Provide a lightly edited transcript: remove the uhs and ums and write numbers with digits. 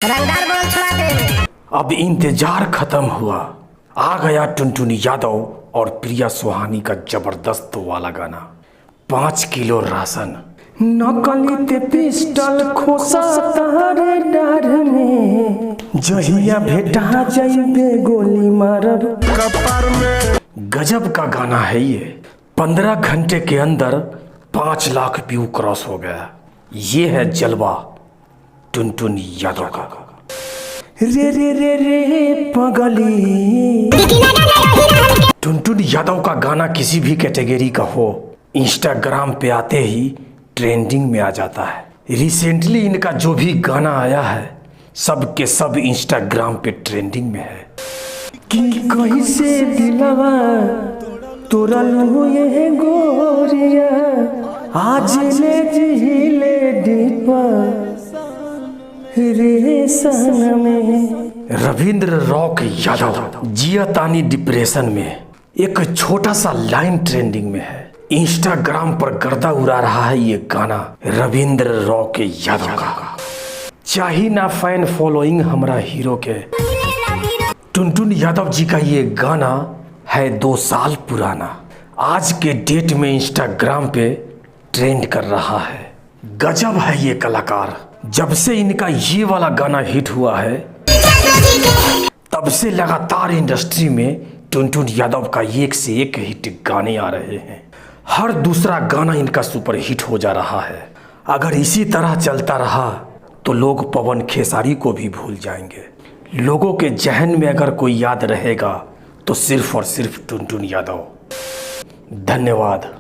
रंगदार बोल छोड़ा दे। अब इंतजार खत्म हुआ। आ गया टुनटुन यादव और प्रिया सुहानी का जबरदस्त वाला गाना 5 किलो राशन। नकली ते पिस्टल खोसा तारे डर में, जहिया भेटा जाइबे गोली मारब कपार में। गजब का गाना है ये। 15 घंटे के अंदर 5 लाख व्यू क्रॉस हो गया। ये है जलवा टुनटुन यादव का। रे रे रे रे पगली। टुनटुन यादव का गाना किसी भी कैटेगरी का हो, इंस्टाग्राम पे आते ही ट्रेंडिंग में आ जाता है। रिसेंटली इनका जो भी गाना आया है सब के सब इंस्टाग्राम पे ट्रेंडिंग में है। कि कैसे दिलवा तोरा लो ये गोरिया, आज ले जिले दीपा रे सन में। रविंद्र रॉक यादव जिया तानी डिप्रेशन में, एक छोटा सा लाइन ट्रेंडिंग में है। इंस्टाग्राम पर गर्दा उड़ा रहा है ये गाना रविंद्र रॉक यादव का। चाही ना फैन फॉलोइंग हमरा हीरो के। टुनटुन यादव जी का ये गाना है 2 साल पुराना, आज के डेट में इंस्टाग्राम पे ट्रेंड कर रहा है। गजब है ये कलाकार। जब से इनका ये वाला गाना हिट हुआ है तब से लगातार इंडस्ट्री में टुनटुन यादव का एक से एक हिट गाने आ रहे हैं। हर दूसरा गाना इनका सुपर हिट हो जा रहा है। अगर इसी तरह चलता रहा तो लोग पवन खेसारी को भी भूल जाएंगे। लोगों के जहन में अगर कोई याद रहेगा तो सिर्फ और सिर्फ टुनटुन यादव। धन्यवाद।